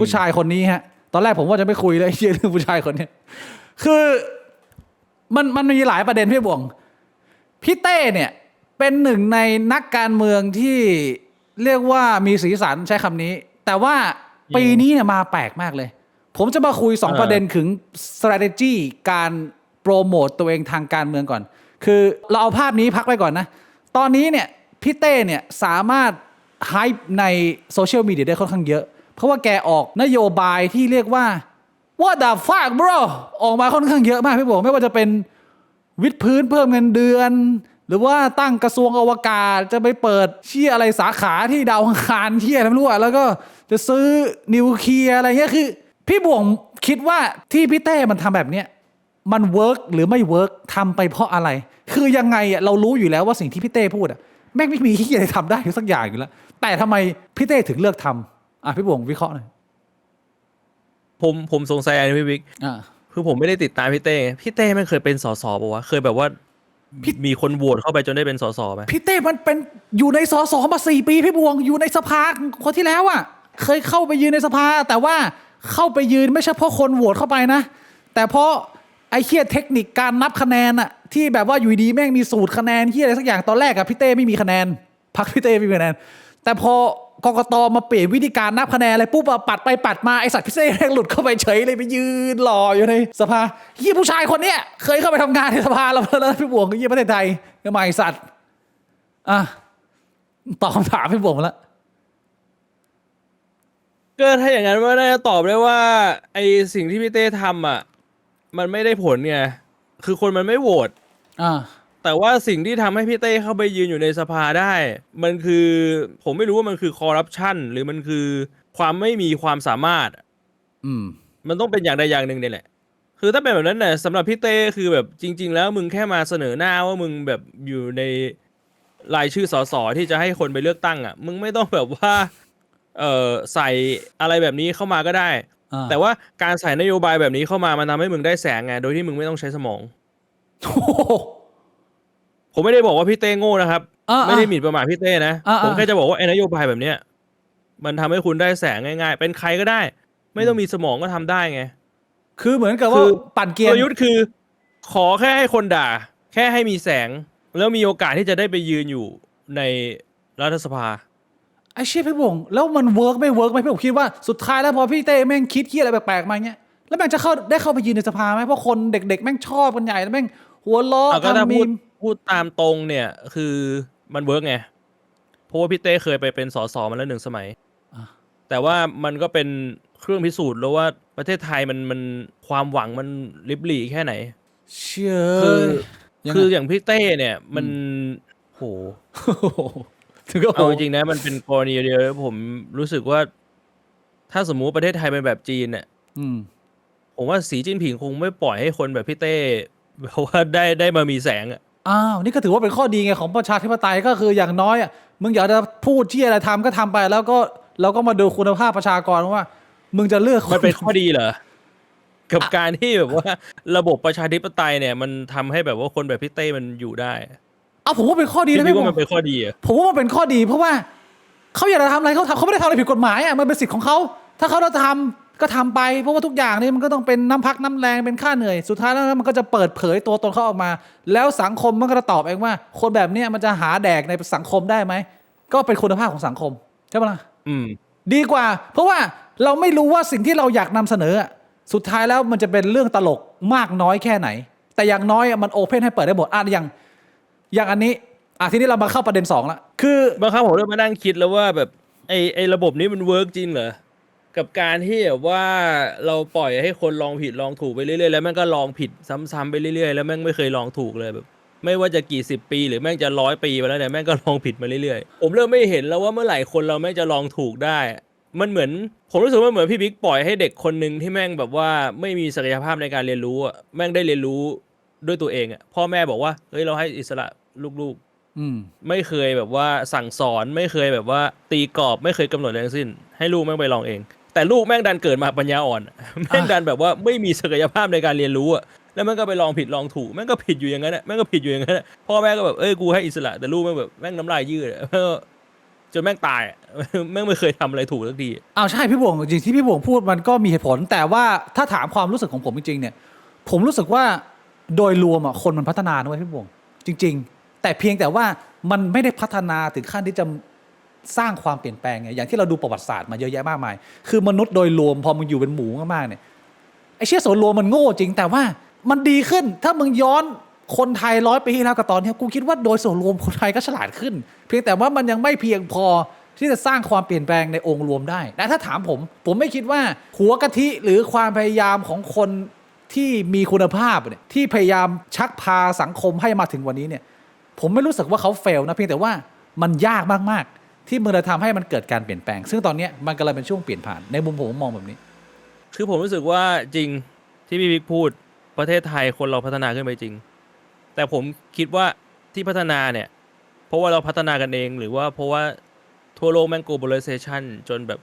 ผู้ชายคนนี้ฮะตอนแรกผมว่าจะไม่คุยเลยเรื่องผู้ชายคนนี้คือมันมีหลายประเด็นพี่บ่วงพี่เต้เนี่ยเป็นหนึ่งในนักการเมืองที่เรียกว่ามีสีสันใช้คำนี้แต่ว่าปีนี้เนี่ยมาแปลกมากเลยผมจะมาคุย2ประเด็นถึง strategy การโปรโมตตัวเองทางการเมืองก่อนคือเราเอาภาพนี้พักไว้ก่อนนะตอนนี้เนี่ยพี่เต้เนี่ยสามารถไฮป์ในโซเชียลมีเดียได้ค่อนข้างเยอะเพราะว่าแกออกนโยบายที่เรียกว่า What the fuck bro ออกมาค่อนข้างเยอะมากพี่บอกไม่ว่าจะเป็นวิดพื้นเพิ่มเงินเดือนหรือว่าตั้งกระทรวงอวกาศจะไปเปิดเชี่ยอะไรสาขาที่ดาวอังคารเชี่ยอะไรไม่รู้อะแล้วก็จะซื้อนิวเคลียร์อะไรเงี้ยคือพี่บ่วงคิดว่าที่พี่เต้มันทำแบบเนี้ยมันเวิร์กหรือไม่เวิร์กทำไปเพราะอะไรคือยังไงอะเรารู้อยู่แล้วว่าสิ่งที่พี่เต้พูดอะแม่งไม่มีที่จะทำได้สักอย่างอยู่แล้วแต่ทำไมพี่เต้ถึงเลือกทำพี่บ่วงวิเคราะห์หน่อยผมสงสัยอะไรพี่บิ๊กคือผมไม่ได้ติดตามพี่เต้พี่เต้ไม่เคยเป็นสสป่ะวะเคยแบบว่ามีคนโหวตเข้าไปจนได้เป็นสสไหมพี่เต้มันเป็นอยู่ในสสมา4 ปีพี่บวงอยู่ในสภาคนที่แล้วอ่ะเคยเข้าไปยืนในสภาแต่ว่าเข้าไปยืนไม่ใช่เพราะคนโหวตเข้าไปนะแต่เพราะไอ้เหี้ยเทคนิคการนับคะแนนอะที่แบบว่าอยู่ดีแม่งมีสูตรคะแนนเหี้ยอะไรสักอย่างตอนแรกอะพี่เต้ไม่มีคะแนนพรรคพี่เต้ไม่มีคะแนนแต่พอกกตมาเปลี่ยนวิธีการนับคะแนนอะไรปุ๊บปัดไปปัดมาไอสัตว์พี่เต้แม่งหลุดเข้าไปเฉยเลยไปยืนรออยู่ในสภาเหี้ยผู้ชายคนเนี้ยเคยเข้าไปทำงานในสภาแล้วพี่บวงเหี้ยประเทศไทยทำไมสัตว์ตอบคำถามพี่บ่งแล้วก็ถ้าอย่างนั้นว่าน่าจะตอบได้ว่าไอสิ่งที่พี่เต้ทำอ่ะมันไม่ได้ผลไงคือคนมันไม่โหวตแต่ว่าสิ่งที่ทำให้พี่เต้เข้าไปยืนอยู่ในสภาได้มันคือผมไม่รู้ว่ามันคือคอร์รัปชันหรือมันคือความไม่มีความสามารถมันต้องเป็นอย่างใดอย่างหนึ่งเนี่ยแหละคือถ้าเป็นแบบนั้นเนี่ยสำหรับพี่เต้คือแบบจริงๆแล้วมึงแค่มาเสนอหน้าว่ามึงแบบอยู่ในรายชื่อสสที่จะให้คนไปเลือกตั้งอ่ะมึงไม่ต้องแบบว่าใส่อะไรแบบนี้เข้ามาก็ได้แต่ว่าการใส่นโยบายแบบนี้เข้ามามันทำให้มึงได้แสงไงโดยที่มึงไม่ต้องใช้สมองผมไม่ได้บอกว่าพี่เต้โง่นะครับไม่ได้หมิ่นประมาทพี่เต้นะผมแค่จะบอกว่าไอ้นโยบายแบบเนี้ยมันทำให้คุณได้แสงง่ายๆเป็นใครก็ได้ไม่ต้องมีสมองก็ทำได้ไงคือเหมือนกับว่าปั่นเกียร์ประยุทธ์คือขอแค่ให้คนด่าแค่ให้มีแสงแล้วมีโอกาสที่จะได้ไปยืนอยู่ในรัฐสภาไอ้เชี่ยพี่บ่งแล้วมันเวิร์กไม่เวิร์กไหมพี่ผมคิดว่าสุดท้ายแล้วพอพี่เต้แม่งคิดอะไรแปลกๆมาเงี้ยแล้วแม่งจะได้เข้าไปยืนในสภาไหมเพราะคนเด็กๆแม่งชอบกันใหญ่แล้วแม่งหัวล้อทำมีมพูดตามตรงเนี่ยคือมันเวิร์กไงเพราะว่าพี่เต้เคยไปเป็นสสมาแล้ว1 สมัยแต่ว่ามันก็เป็นเครื่องพิสูจน์แล้วว่าประเทศไทยมันความหวังมันลิบหลี่แค่ไหนเชื่อคืออย่างพี่เต้เนี่ยมันโหเอาจริงๆนะมันเป็นกรณีเดียวผมรู้สึกว่าถ้าสมมุติประเทศไทยเป็นแบบจีนเนี่ยผมว่าสีจิ้นผิงคงไม่ปล่อยให้คนแบบพี่เต้เพราะว่าได้มามีแสงนี่ก็ถือว่าเป็นข้อดีไงของประชาธิปไตยก็คืออย่างน้อยมึงอยากจะพูดที่อะไรทำก็ทำไปแล้วก็เราก็มาดูคุณภาพประชากรว่ามึงจะเลือกมันเป็นข้อดีเหรอกับการที่แบบว่าระบบประชาธิปไตยเนี่ยมันทำให้แบบว่าคนแบบพี่เต้มันอยู่ได้ผมว่าเป็นข้อดีนะพี่ว่ามันเป็นข้อดีผมว่ามันเป็นข้อดีเพราะว่าเขาอยากจะทำอะไรเขาไม่ได้ทำอะไรผิดกฎหมายมันเป็นสิทธิ์ของเขาถ้าเขาจะทำก็ทำไปเพราะว่าทุกอย่างนี่มันก็ต้องเป็นน้ำพักน้ำแรงเป็นค่าเหนื่อยสุดท้ายแล้วมันก็จะเปิดเผยตัวตนเขาออกมาแล้วสังคมมันก็จะตอบเองว่าคนแบบนี้มันจะหาแดกในสังคมได้ไหมก็เป็นคุณภาพของสังคมใช่ไหมล่ะดีกว่าเพราะว่าเราไม่รู้ว่าสิ่งที่เราอยากนำเสนอสุดท้ายแล้วมันจะเป็นเรื่องตลกมากน้อยแค่ไหนแต่อย่างน้อยมันโอเพนให้เปิดได้หมดอย่างอันนี้ทีนี้เรามาเข้าประเด็น2ละคือบางครั้งผมเริ่มมานั่งคิดแล้วว่าแบบไอ้ระบบนี้มันเวิร์กจริงเหรอกับการที่แบบว่าเราปล่อยให้คนลองผิดลองถูกไปเรื่อยๆแล้วแม่งก็ลองผิดซ้ำๆไปเรื่อยๆแล้วแม่งไม่เคยลองถูกเลยแบบไม่ว่าจะกี่10 ปีหรือแม่งจะ100 ปีไปแล้วเนี่ยแม่งก็ลองผิดมาเรื่อยๆผมเริ่มไม่เห็นแล้วว่าเมื่อไหร่คนเราแม่งจะลองถูกได้มันเหมือนผมรู้สึกว่าเหมือนพี่บิ๊กปล่อยให้เด็กคนนึงที่แม่งแบบว่าไม่มีศักยภาพในการเรียนรู้แม่งได้เรียนรู้ด้วยตัวเองพ่อแม่บอกว่าเฮ้ยเราให้อิสระลูกไม่เคยแบบว่าสั่งสอนไม่เคยแบบว่าตีกรอบไม่เคยกำหนดอะไรทั้งสิ้นให้ลูกแม่งไปลองเองแต่ลูกแม่งดันเกิดมาปัญญาอ่อนแม่งดันแบบว่าไม่มีศักยภาพในการเรียนรู้แล้วแม่งก็ไปลองผิดลองถูกแม่งก็ผิดอยู่อย่างนั้นแม่งก็ผิดอยู่อย่างนั้นพ่อแม่ก็แบบกูให้อิสระแต่ลูกแม่งแบบแม่งน้ำลายยืด จนแม่งตายอะ แม่งไม่เคยทำอะไรถูกสักที อ้าวใช่พี่บวงจริงที่พี่บวงพูดมันก็มีเหตุผล แต่ว่าถ้าถามความรู้สึกของผมจริงๆเนี่ยผมรู้สึกว่าโดยรวมอ่ะคนมันพัฒนาด้วยพี่บวงจริงๆแต่เพียงแต่ว่ามันไม่ได้พัฒนาถึงขั้นที่จะสร้างความเปลี่ยนแปลงไงอย่างที่เราดูประวัติศาสตร์มาเยอะแยะมากมายคือมนุษย์โดยรวมพอมึงอยู่เป็นหมูมากๆเนี่ยไอ้เชี่ยส่วนรวมมันโง่จริงแต่ว่ามันดีขึ้นถ้ามึงย้อนคนไทย100 ปีที่แล้วกับตอนนี้กูคิดว่าโดยส่วนรวมคนไทยก็ฉลาดขึ้น เพียงแต่ว่ามันยังไม่เพียงพอที่จะสร้างความเปลี่ยนแปลงในองค์รวมได้แต่ถ้าถามผมไม่คิดว่าหัวกะทิหรือความพยายามของคนที่มีคุณภาพเนี่ยที่พยายามชักพาสังคมให้มาถึงวันนี้เนี่ยผมไม่รู้สึกว่าเขาเฟลนะเพียงแต่ว่ามันยากมากๆที่มันจะทำให้มันเกิดการเปลี่ยนแปลงซึ่งตอนนี้มันกำลังเป็นช่วงเปลี่ยนผ่านในมุมผมมองแบบนี้ คือผมรู้สึกว่าจริงที่พี่บิ๊กพูดประเทศไทยคนเราพัฒนาขึ้นไปจริง แต่ผมคิดว่าที่พัฒนาเนี่ยเพราะว่าเราพัฒนากันเองหรือว่าเพราะว่าทั่วโลกแม่ง globalization จนแบบ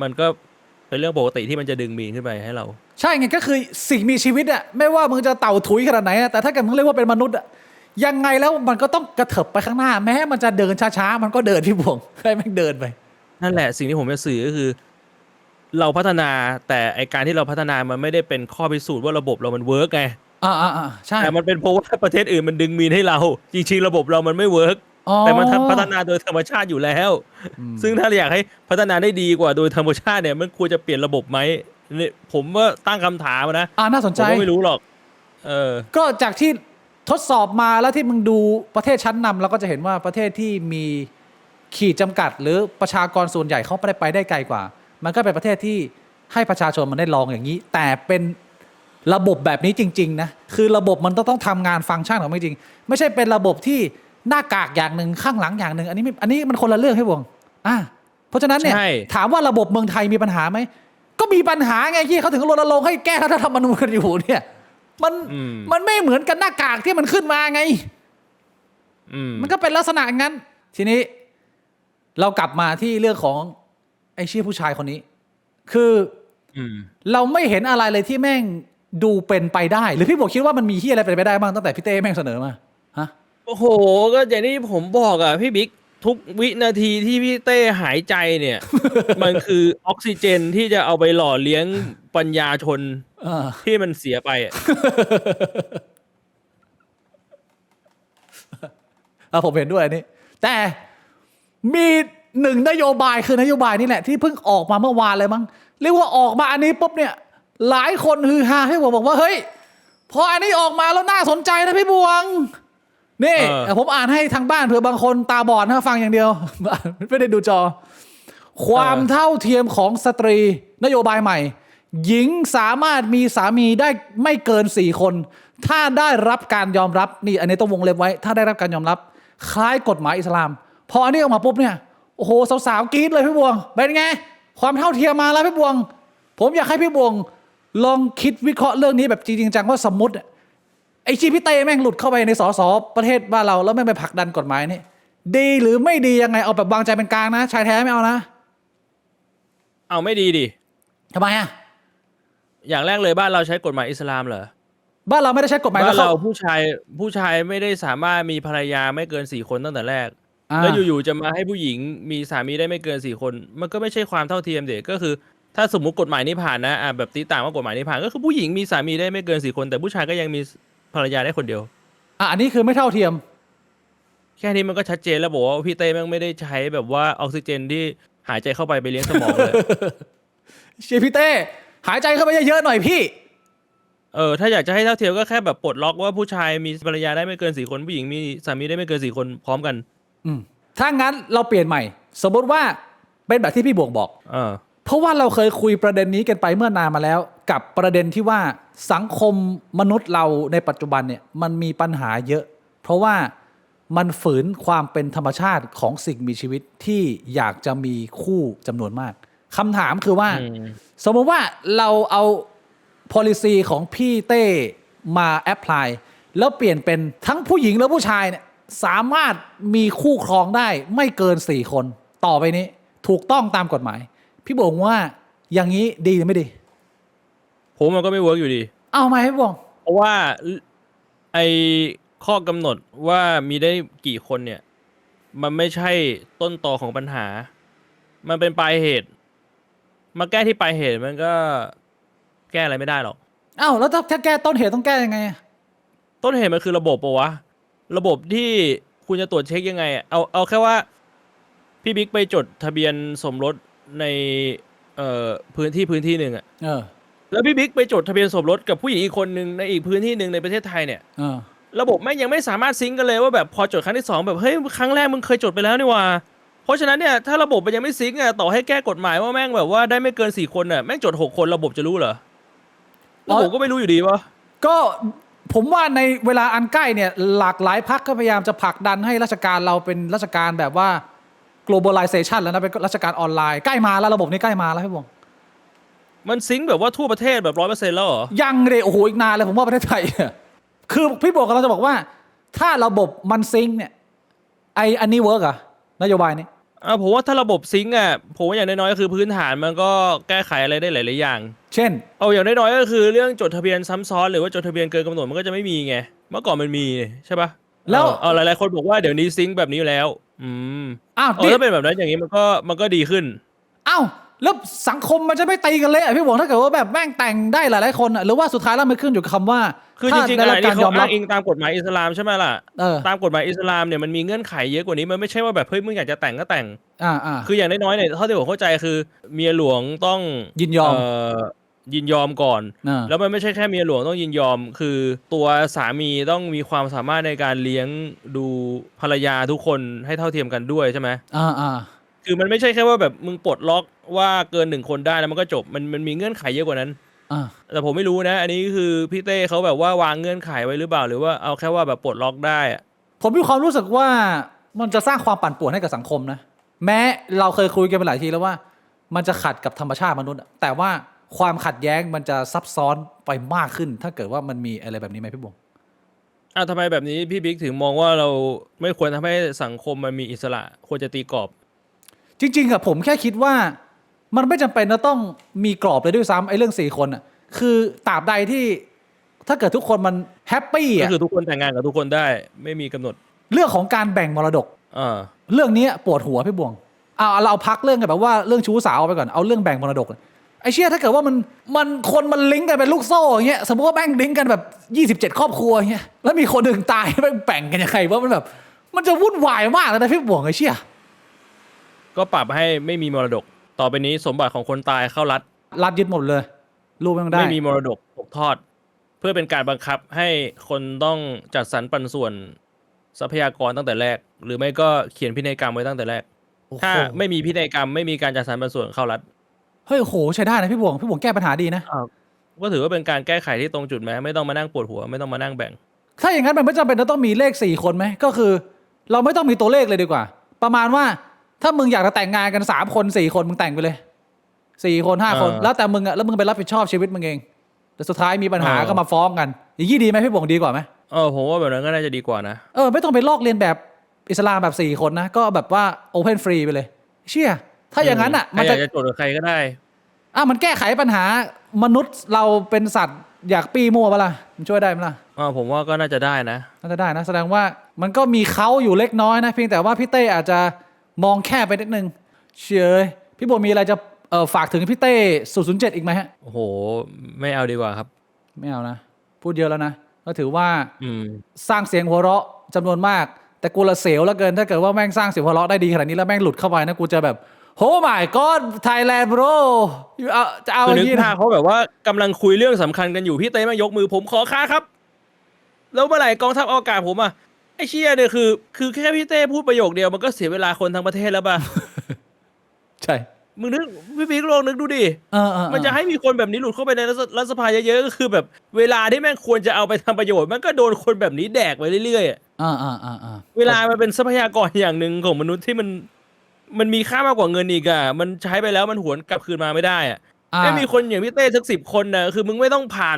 มันก็เป็นเรื่องปกติที่มันจะดึงมีนขึ้นไปให้เรา ใช่ไงก็คือสิ่งมีชีวิตอะไม่ว่ามึงจะเต่าถุยขนาดไหนอะแต่ถ้าเกิดมึงเรียกว่าเป็นมนุษย์อะยังไงแล้วมันก็ต้องกระเถิบไปข้างหน้า แม้มันจะเดินช้าๆมันก็เดินพี่บวงให้แม่งเดินไป นั่นแหละสิ่งที่ผมจะสื่อก็คือ เราพัฒนาแต่ไอการที่เราพัฒนามันไม่ได้เป็นข้อพิสูจน์ว่าระบบเรามันเวิร์กไง ใช่ แต่มันเป็นเพราะว่าประเทศอื่นมันดึงมีนให้เรา จริงๆระบบเรามันไม่เวิร์ก อ๋อ แต่มันพัฒนาโดยธรรมชาติอยู่แล้ว ซึ่งถ้าอยากให้พัฒนาได้ดีกว่าโดยธรรมชาติเนี่ยมันควรจะเปลี่ยนระบบไหมนี่ผมว่าตั้งคำถามนะ น่าสน ผ ใจ มก็ไม่รู้หรอก ก็จากที่ทดสอบมาแล้วที่มึงดูประเทศชั้นนำเราก็จะเห็นว่าประเทศที่มีขีดจำกัด หรือประชากรส่วนใหญ่เขาไปได้ไกลกว่า มันก็เป็นประเทศที่ให้ประชาชนมันได้ลองอย่างนี้ แต่เป็นระบบแบบนี้จริงๆนะคือระบบมันต้องทำงานฟังก์ชันของมันจริงไม่ใช่เป็นระบบที่หน้ากากอย่างหนึ่งข้างหลังอย่างหนึ่งอันนี้มันคนละเรื่องให้บวงเพราะฉะนั้นเนี่ย ใช่ ถามว่าระบบเมืองไทยมีปัญหาไหมก็มีปัญหาไงที่เขาถึงรณรงค์ให้แก้รัฐธรรมนูญกันอยู่เนี่ยมันไม่เหมือนกันหน้ากากที่มันขึ้นมาไงมันก็เป็นลักษณะอย่างนั้น ทีนี้เรากลับมาที่เรื่องของไอ้ชื่อผู้ชายคนนี้ คือเราไม่เห็นอะไรเลยที่แม่งดูเป็นไปได้ หรือพี่บอกคิดว่ามันมีที่อะไรเป็นไปได้บ้างตั้งแต่พี่เต้แม่งเสนอมาฮะ โอ้โหก็อย่างที่ผมบอกอ่ะพี่บิ๊กทุกวินาทีที่พี่เต้หายใจเนี่ย มันคือออกซิเจนที่จะเอาไปหล่อเลี้ยงปัญญาชนที่มันเสียไปอ่ะ ผมเห็นด้วยอันนี้แต่มีหนึ่งนโยบายคือนโยบายนี่แหละที่เพิ่งออกมาเมื่อวานเลยมั้งเรียกว่าออกมาอันนี้ปุ๊บเนี่ยหลายคนฮือฮาให้บอกว่าเฮ้ยพออันนี้ออกมาแล้วน่าสนใจนะพี่บวงนี่ผมอ่านให้ทางบ้านเผื่อบางคนตาบอดนะฟังอย่างเดียว ไม่ได้ดูจอ ความเท่าเทียมของสตรีนโยบายใหม่ หญิงสามารถมีสามีได้ไม่เกิน4 คน ถ้าได้รับการยอมรับนี่อันนี้ต้องวงเล็บไว้ ถ้าได้รับการยอมรับคล้ายกฎหมายอิสลามพออันนี้ออกมาปุ๊บเนี่ยโอ้โหสาวๆกรี๊ดเลยพี่บวงเป็นไงความเท่าเทียมมาแล้วพี่บวงผมอยากให้พี่บวงลองคิดวิเคราะห์เรื่องนี้แบบจริงๆจังว่าสมมติไอ้ชีพี่เต้แม่งหลุดเข้าไปในสสประเทศบ้านเราแล้วแม่งไปผลักดันกฎหมายนี่ดีหรือไม่ดียังไงเอาแบบวางใจเป็นกลางนะชายแท้ไม่เอานะ เอาไม่ดีดิ ทำไมอ่ะ อย่างแรกเลยบ้านเราใช้กฎหมายอิสลามเหรอ บ้านเราไม่ได้ใช้กฎหมาย บ้าน แล้ว เราผู้ชายไม่ได้สามารถมีภรรยาไม่เกิน4 คนตั้งแต่แรก อ่า แล้วอยู่ๆจะมาให้ผู้หญิงมีสามีได้ไม่เกิน4 คน มันก็ไม่ใช่ความเท่าเทียมเด็กก็คือ ถ้าสมมุติกฎหมายนี้ผ่านนะแบบตีต่างว่ากฎหมายนี้ผ่านก็คือผู้หญิงมีสามีได้ไม่เกิน4 คน แต่ผู้ชายก็ยังมีภรรยาได้คนเดียว อันนี้คือไม่เท่าเทียม แค่นี้มันก็ชัดเจนแล้วบอกว่าพี่เต้แม่งไม่ได้ใช้แบบว่าออกซิเจนที่หายใจเข้าไปเลี้ยงสมองเลย เชียร์พี่เต้หายใจเข้าไปเยอะๆหน่อยพี่ ถ้าอยากจะให้เท่าเทียมก็แค่แบบปลดล็อกว่าผู้ชายมีภรรยาได้ไม่เกิน4 คนผู้หญิงมีสามีได้ไม่เกิน4 คนพร้อมกัน ถ้างั้นเราเปลี่ยนใหม่ สมมติว่าเป็นแบบที่พี่บวงบอก า เพราะว่าเราเคยคุยประเด็นนี้กันไปเมื่อนานมาแล้ว กับประเด็นที่ว่าสังคมมนุษย์เราในปัจจุบันเนี่ยมันมีปัญหาเยอะ เพราะว่ามันฝืนความเป็นธรรมชาติของสิ่งมีชีวิตที่อยากจะมีคู่จำนวนมากคำถามคือว่า สมมติว่าเราเอา policy ของพี่เต้มาแอพพลายแล้วเปลี่ยนเป็นทั้งผู้หญิงและผู้ชายเนี่ยสามารถมีคู่ครองได้ไม่เกิน4 คนต่อไปนี้ถูกต้องตามกฎหมายพี่บอกว่าอย่างนี้ดีหรือไม่ดี ผมมันก็ไม่เวิร์กอยู่ดี เอาไหมพี่บง เพราะว่าไอข้อกำหนดว่ามีได้กี่คนเนี่ย มันไม่ใช่ต้นตอของปัญหา มันเป็นปลายเหตุ มาแก้ที่ปลายเหตุมันก็แก้อะไรไม่ได้หรอก อ้าวแล้วถ้าแก้ต้นเหตุต้องแก้ยังไงอะ ต้นเหตุมันคือระบบปะวะ ระบบที่คุณจะตรวจเช็คยังไงอะเอาแค่ว่าพี่บิ๊กไปจดทะเบียนสมรสในพื้นที่หนึ่งอะ เออ แล้วพี่บิ๊กไปจดทะเบียนสมรสกับผู้หญิงอีกคนหนึ่งในอีกพื้นที่หนึ่งในประเทศไทยเนี่ย เออ ระบบแม่งยังไม่สามารถซิงก์กันเลยว่าแบบพอจดครั้งที่2แบบเฮ้ยครั้งแรกมึงเคยจดไปแล้วนี่หว่าเพราะฉะนั้นเนี่ยถ้าระบบมันยังไม่ซิงก์อะต่อให้แก้กฎหมายว่าแม่งแบบว่าได้ไม่เกิน4 คนอะแม่งจด6 คนระบบจะรู้เหรอระบบก็ไม่รู้อยู่ดีวะ ก็ผมว่าในเวลาอันใกล้เนี่ยหลากหลายพรรคก็พยายามจะผลักดันให้ราชการเราเป็นราชการแบบว่า globalization แล้วนะเป็นราชการออนไลน์ใกล้มาแล้วระบบนี้ใกล้มาแล้วพี่บง มันซิงก์แบบว่าทั่วประเทศแบบ100%แล้วเหรอ ยังเลยโอ้โหอีกนานเลยผมว่าประเทศไทยอะคือพี่บอกกำลังจะบอกว่า ถ้าระบบมันซิงค์เนี่ยอันนี้เวิร์กอะนโยบายนี้ ผมว่าถ้าระบบซิงก์อะผมว่าอย่างน้อยๆก็คือพื้นฐานมันก็แก้ไขอะไรได้หลายๆอย่าง เช่น เอาอย่างน้อยๆก็คือเรื่องจดทะเบียนซ้ำซ้อนหรือว่าจดทะเบียนเกินกำหนดมันก็จะไม่มีไงเมื่อก่อนมันมีใช่ปะ แล้ว หลายๆคนบอกว่าเดี๋ยวนี้ซิงก์แบบนี้อยู่แล้ว อ้าว ถ้าเป็นแบบนั้นอย่างนี้มันก็ดีขึ้น อ้าวแล้วสังคมมันจะไม่ตีกันเลยอะพี่บอกถ้าเกิดว่าแบบแม่งแต่งได้หลายๆคนอะหรือว่าสุดท้ายแล้วมันขึ้นอยู่กับคำว่า คือจริงๆ ถ้า อะไร ได้รับการ ที่ ย เขา อมรั อ้า บ งอิงตามกฎหมายอิสลามใช่ไหมล่ะ เออ ตามกฎหมายอิสลามเนี่ยมันมีเงื่อนไขเยอะกว่านี้มันไม่ใช่ว่าแบบเฮ้ยมึงอยากจะแต่งก็แต่ง อ่า คืออย่างน้อยๆเนี่ยเท่าที่ผมเข้าใจคือเมียหลวงต้อง ยินยอม ยินยอมก่อน อ่า แล้วมันไม่ใช่แค่เมียหลวงต้องยินยอม คือตัวสามีต้องมีความสามารถในการเลี้ยงดูภรรยาทุกคนให้เท่าเทียมกันด้วยใช่ไหม อ่า คือมันไม่ใช่แค่ว่าแบบมึงปลดล็อกว่าเกิน1 คนได้แล้วมันก็จบมันมีเงื่อนไขเยอะกว่านั้น แต่ผมไม่รู้นะ อันนี้คือพี่เต้เขาแบบว่าวางเงื่อนไขไว้หรือเปล่าหรือว่าเอาแค่ว่าแบบปลดล็อกได้อะ ผมมีความรู้สึกว่ามันจะสร้างความปั่นป่วนให้กับสังคมนะแม้เราเคยคุยกันไปหลายทีแล้วว่า มันจะขัดกับธรรมชาติมนุษย์อะแต่ว่าความขัดแย้งมันจะซับซ้อนไปมากขึ้น ถ้าเกิดว่ามันมีอะไรแบบนี้ไหมพี่บง ทำไมแบบนี้พี่บิ๊กถึงมองว่าเราไม่ควรทำให้สังคมมันมีอิสระควรจะตีกรอบ จริงๆอะผมแค่คิดว่ามันไม่จำเป็นจะต้องมีกรอบเลยด้วยซ้ำไอ้เรื่อง4 คนอะคือตราบใดที่ถ้าเกิดทุกคนมันแฮปปี้ ก็ อะ คือทุกคนแต่งงานกับทุกคนได้ไม่มีกำหนด เรื่องของการแบ่งมรดก อ่า เรื่องนี้ปวดหัวพี่บวงเราเอาพักเรื่องกันแบบว่าเรื่องชู้สาวไปก่อนเอาเรื่องแบ่งมรดกไอ้เชี่ยถ้าเกิดว่ามันคนมันลิงก์กันเป็นลูกโซ่อย่างเงี้ยสมมติว่าแบ่งลิงก์กันแบบ27 ครอบครัวอย่างเงี้ยแล้วมีคนหนึ่งตายแบ่งกันยังไงว่ามันแบบมันจะวุ่นวายมากเลยนะพี่บวงไอ้เชี่ย ก็ปรับให้ไม่มีมรดก ต่อไปนี้สมบัติของคนตายเข้ารัฐ รัฐยึดหมดเลยลูกไม่ต้องได้ ไม่มีมรดกตกทอด เพื่อเป็นการบังคับให้คนต้องจัดสรรปันส่วนทรัพยากรตั้งแต่แรก หรือไม่ก็เขียนพินัยกรรมไว้ตั้งแต่แรก โอ้โห ถ้าไม่มีพินัยกรรมไม่มีการจัดสรรปันส่วนเข้ารัฐ เฮ้ยโหใช้ได้นะพี่บวงแก้ปัญหาดีนะ ก็ถือว่าเป็นการแก้ไขที่ตรงจุดไหมไม่ต้องมานั่งปวดหัวไม่ต้องมานั่งแบ่ง ถ้าอย่างนั้นมันไม่จำเป็นต้องมีเลข4 คนไหมก็คือ เราไม่ต้องมีตัวเลขเลยดีกว่า ประมาณว่าถ้ามึงอยากจะแต่งงานกัน3 คน4 คนมึงแต่งไปเลย4 คน5 คน แล้วแต่มึงอะแล้วมึงไปรับผิดชอบชีวิตมึงเองแต่สุดท้ายมีปัญหาก็มาฟ้องกันอย่างนี้ดีไหมพี่บวงดีกว่าไหม ผมว่าแบบนั้นก็น่าจะดีกว่านะ ไม่ต้องไปลอกเลียนแบบอิสลามแบบ4 คนนะก็แบบว่าโอเพนฟรีไปเลยเชี่ยถ้าอย่างนั้นอ่ะ ใครอยากจะจดกับใครก็ได้ มันแก้ไขปัญหามนุษย์เราเป็นสัตว์อยากปี้มั่วปะล่ะมันช่วยได้ไหมล่ะ ผมว่าก็น่าจะได้นะ น่าจะได้นะแสดงว่ามันก็มีเขาอยู่เล็กน้อยนะเพียงแต่ว่าพี่เต้อาจจะมองแค่ไปนิดนึงเชื่อพี่บัวมีอะไรจะฝากถึงพี่เต้007อีกไหมฮะ โอ้โห ไม่เอาดีกว่าครับ ไม่เอานะพูดเยอะแล้วนะก็ถือว่า อืม สร้างเสียงหัวเราะจำนวนมากแต่กูละเสียวแล้วเกินถ้าเกิดว่าแม่งสร้างเสียงหัวเราะได้ดีขนาดนี้แล้วแม่งหลุดเข้าไปนะกูจะแบบโห my god Thailand bro จะเอา คือ อ นึ ย่าก งนี้ ภา นะ พเขาแบบว่ากำลังคุยเรื่องสำคัญกันอยู่พี่เต้มายกมือผมขอค้าครับ แล้วเมื่อไหร่กองทัพอากาศผมอะไอ้เชี่ยเนี่ยคือแค่พี่เต้พูดประโยคเดียวมันก็เสียเวลาคนทั้งประเทศแล้วป่ะ ใช่ มึงนึกพี่บิ๊กลองนึกดูดิ มันจะให้มีคนแบบนี้หลุดเข้าไปในรัฐสภาเยอะๆก็คือแบบเวลาที่แม่งควรจะเอาไปทำประโยชน์มันก็โดนคนแบบนี้แดกไปเรื่อยๆอะ เวลามันเป็นทรัพยากรอย่างหนึ่งของมนุษย์ที่มันมีค่ามากกว่าเงินอีกอะมันใช้ไปแล้วมันหวนกลับคืนมาไม่ได้อะไม่มีคนอย่างพี่เต้สัก10 คนนะคือมึงไม่ต้องผ่าน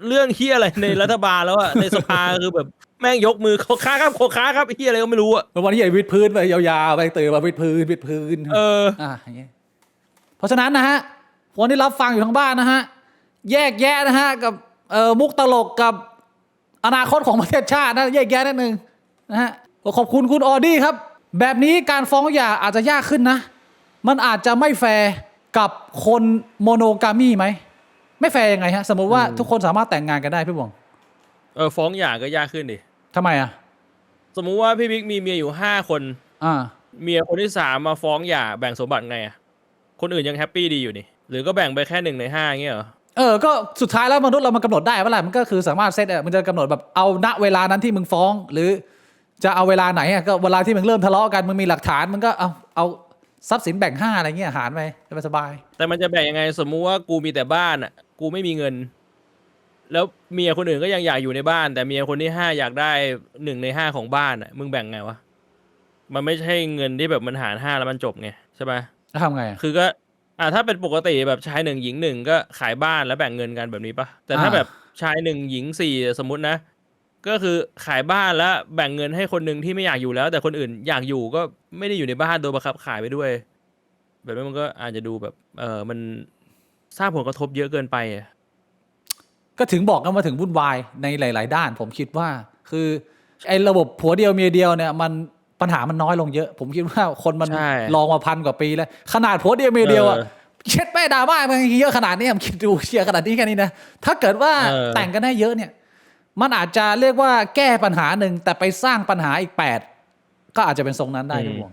เรื่องเฮียอะไรในรัฐบาลแล้วอะในสภาคือแบบแม่งยกมือขอค้าครับขอค้าครับเฮียอะไรก็ไม่รู้อะ วันนี้ใหญ่วิดพื้นไปยาวๆไปตื่นมาวิดพื้นอย่างเงี้ยเพราะฉะนั้นนะฮะคนที่รับฟังอยู่ทางบ้านนะฮะแยกแยะนะฮะกับมุกตลกกับอนาคตของประเทศชาตินะแยกแยะนิดนึงนะฮะขอบคุณคุณออดี้ครับ แบบนี้การฟ้องหย่าอาจจะยากขึ้นนะมันอาจจะไม่แฟร์กับคนโมโนกามีไหมไม่แฟร์ยังไงฮะสมมติว่าทุกคนสามารถแต่งงานกันได้พี่บวงฟ้องหย่าก็ยากขึ้นดิ ทำไมอ่ะสมมุติว่าพี่บิ๊กมีเมียอยู่5 คน อ่า เมียคนที่3มาฟ้องหย่าแบ่งสมบัติไงอะคนอื่นยังแฮปปี้ดีอยู่นี่หรือก็แบ่งไปแค่1 ใน 5เงี้ยเหรอก็สุดท้ายแล้วมนุษย์เรามันกำหนดได้ว่าอะไรมันก็คือสามารถเซตมันจะกำหนดแบบเอาณเวลานั้นที่มึงฟ้องหรือจะเอาเวลาไหนก็เวลาที่มึงเริ่มทะเลาะกันมึงมีหลักฐานมึงก็เอาทรัพย์สินแบ่ง5อะไรเงี้ยหารไปสบายแต่มันจะแบ่งยังไงสมมุติว่ากูมีแต่บ้านอ่ะกูไม่มีเงิน แล้วเมียคนอื่นก็ยังอยากอยู่ในบ้าน แต่เมียคนที่5อยากได้1 ใน 5ของบ้านอ่ะมึงแบ่งไงวะมันไม่ใช่เงินที่แบบมันหาร5แล้วมันจบไงใช่ปะแล้วทำไงคือก็ถ้าเป็นปกติแบบชาย1หญิง1ก็ขายบ้านแล้วแบ่งเงินกันแบบนี้ปะแต่ถ้าแบบชาย1หญิง4สมมุตินะก็คือขายบ้านแล้วแบ่งเงินให้คนหนึ่งที่ไม่อยากอยู่แล้ว แต่คนอื่นอยากอยู่ก็ไม่ได้อยู่ในบ้านโดนบังคับขายไปด้วยแบบนี้มันก็อาจจะดูแบบมันสร้างผลกระทบเยอะเกินไปอะ ก็ถึงบอกกันมาถึงวุ่นวายในหลายๆด้านผมคิดว่าคือไอ้ระบบผัวเดียวเมียเดียวเนี่ยมันปัญหามันน้อยลงเยอะผมคิดว่าคนมันลองมา1,000 กว่าปีแล้วขนาดผัวเดียวเมียเดียวอะเช็ดแม่ดราม่ามันเยอะขนาดนี้ผมคิดดูเชียร์ขนาดนี้แค่นี้นะถ้าเกิดว่าแต่งกันได้เยอะเนี่ยมันอาจจะเรียกว่าแก้ปัญหาหนึ่งแต่ไปสร้างปัญหาอีก8ก็อาจจะเป็นทรงนั้นได้ครับผม